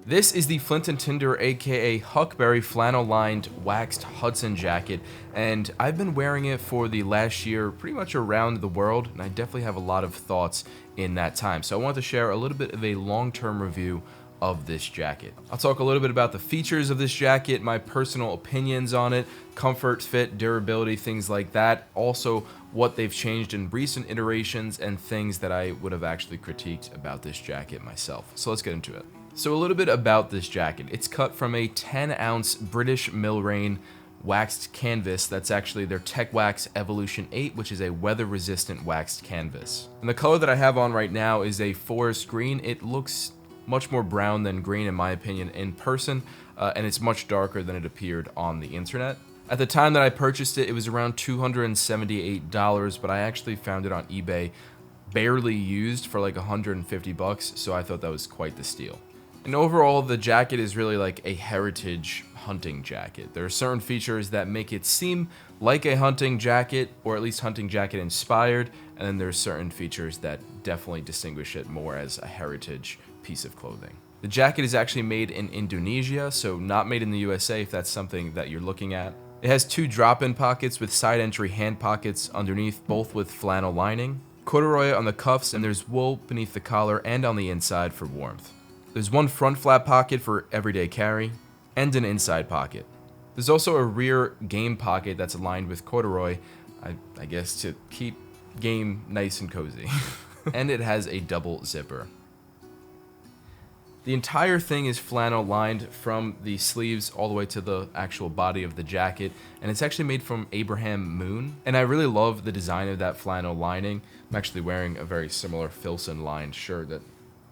This is the Flint and Tinder, aka Huckberry flannel-lined waxed Hudson jacket, and I've been wearing it for the last year pretty much around the world, and I definitely have a lot of thoughts in that time. So I want to share a little bit of a long-term review of this jacket. I'll talk a little bit about the features of this jacket, my personal opinions on it, comfort, fit, durability, things like that. Also, what they've changed in recent iterations and things that I would have actually critiqued about this jacket myself. So let's get into it. So a little bit about this jacket. It's cut from a 10-ounce British Millrain waxed canvas. That's actually their Tech Wax Evolution 8, which is a weather-resistant waxed canvas. And the color that I have on right now is a forest green. It looks much more brown than green in my opinion in person, and it's much darker than it appeared on the internet. At the time that I purchased it, it was around $278, but I actually found it on eBay barely used for like $150, so I thought that was quite the steal. And overall, the jacket is really like a heritage hunting jacket. There are certain features that make it seem like a hunting jacket, or at least hunting jacket inspired, and then there's certain features that definitely distinguish it more as a heritage piece of clothing. The jacket is actually made in Indonesia, so not made in the USA if that's something that you're looking at. It has two drop-in pockets with side entry hand pockets underneath, both with flannel lining, corduroy on the cuffs, and there's wool beneath the collar and on the inside for warmth. There's one front flap pocket for everyday carry, and an inside pocket. There's also a rear game pocket that's lined with corduroy, I guess to keep game nice and cozy. And it has a double zipper. The entire thing is flannel lined from the sleeves all the way to the actual body of the jacket, and it's actually made from Abraham Moon, and I really love the design of that flannel lining. I'm actually wearing a very similar Filson lined shirt that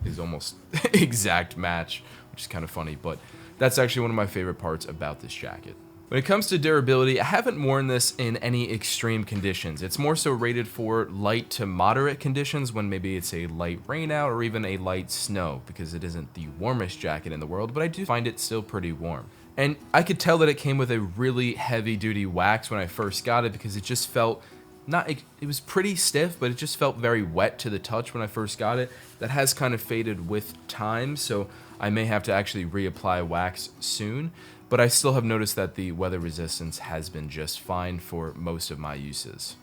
is almost exact match, which is kind of funny, but that's actually one of my favorite parts about this jacket. When it comes to durability, I haven't worn this in any extreme conditions. It's more so rated for light to moderate conditions when maybe it's a light rain out or even a light snow, because it isn't the warmest jacket in the world, but I do find it still pretty warm. And I could tell that it came with a really heavy duty wax when I first got it, because it just felt it was pretty stiff, but it just felt very wet to the touch when I first got it. That has kind of faded with time, so I may have to actually reapply wax soon, but I still have noticed that the weather resistance has been just fine for most of my uses.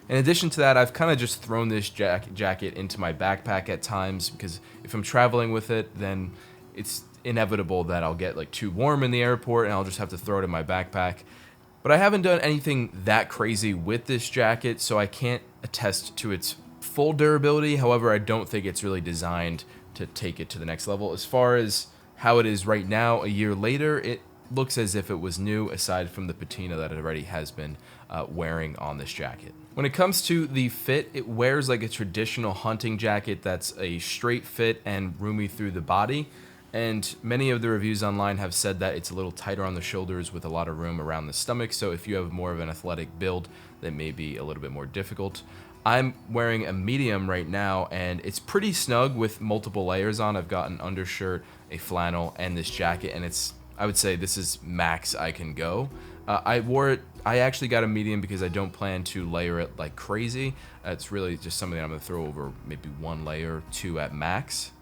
In addition to that, I've kind of just thrown this jacket into my backpack at times, because if I'm traveling with it, then it's inevitable that I'll get like too warm in the airport and I'll just have to throw it in my backpack. But I haven't done anything that crazy with this jacket, so I can't attest to its full durability. However, I don't think it's really designed to take it to the next level. As far as how it is right now, a year later, it looks as if it was new, aside from the patina that it already has been wearing on this jacket. When it comes to the fit, it wears like a traditional hunting jacket that's a straight fit and roomy through the body. And many of the reviews online have said that it's a little tighter on the shoulders with a lot of room around the stomach, so if you have more of an athletic build, that may be a little bit more difficult. I'm wearing a medium right now, and it's pretty snug with multiple layers on. I've got an undershirt, a flannel, and this jacket, and I would say this is max I can go. I actually got a medium because I don't plan to layer it like crazy. It's really just something that I'm gonna throw over maybe one layer, two at max.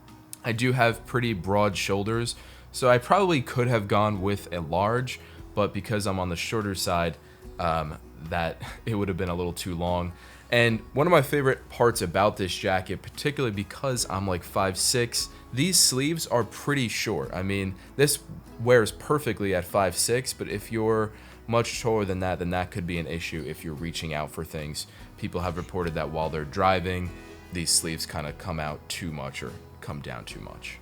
I do have pretty broad shoulders, so I probably could have gone with a large, but because I'm on the shorter side, that it would have been a little too long. And one of my favorite parts about this jacket, particularly because I'm like 5'6", these sleeves are pretty short. I mean, this wears perfectly at 5'6", but if you're much taller than that, then that could be an issue if you're reaching out for things. People have reported that while they're driving, these sleeves kind of come out too much or come down too much.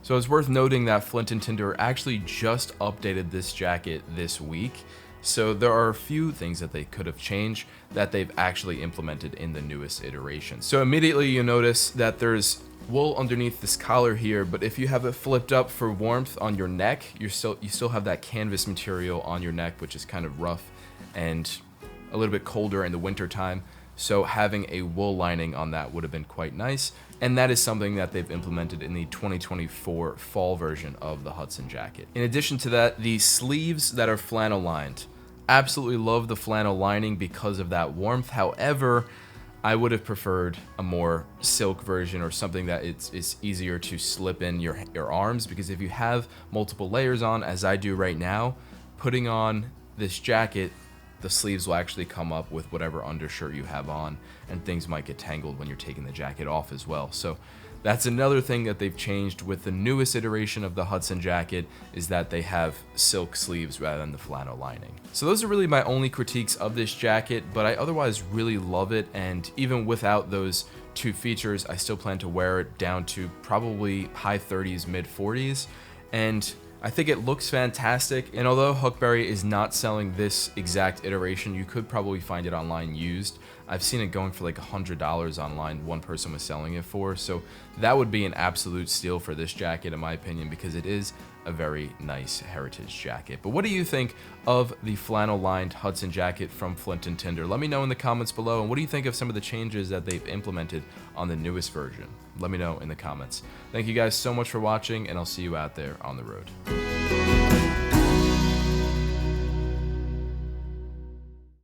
So it's worth noting that Flint and Tinder actually just updated this jacket this week, so there are a few things that they could have changed that they've actually implemented in the newest iteration. So immediately you notice that there's wool underneath this collar here, but if you have it flipped up for warmth on your neck, you still have that canvas material on your neck, which is kind of rough and a little bit colder in the winter time. So having a wool lining on that would have been quite nice, and that is something that they've implemented in the 2024 fall version of the Hudson jacket. In addition to that, the sleeves that are flannel lined. Absolutely love the flannel lining because of that warmth. However, I would have preferred a more silk version or something that it's easier to slip in your arms, because if you have multiple layers on, as I do right now, putting on this jacket, the sleeves will actually come up with whatever undershirt you have on, and things might get tangled when you're taking the jacket off as well. So that's another thing that they've changed with the newest iteration of the Hudson jacket, is that they have silk sleeves rather than the flannel lining. So those are really my only critiques of this jacket, but I otherwise really love it, and even without those two features, I still plan to wear it down to probably high 30s, mid 40s, and I think it looks fantastic. And although Huckberry is not selling this exact iteration, you could probably find it online used. I've seen it going for like $100 online, one person was selling it for, so that would be an absolute steal for this jacket in my opinion, because it is a very nice heritage jacket. But what do you think of the flannel-lined Hudson jacket from Flint and Tinder? Let me know in the comments below, and what do you think of some of the changes that they've implemented on the newest version? Let me know in the comments. Thank you guys so much for watching, and I'll see you out there on the road.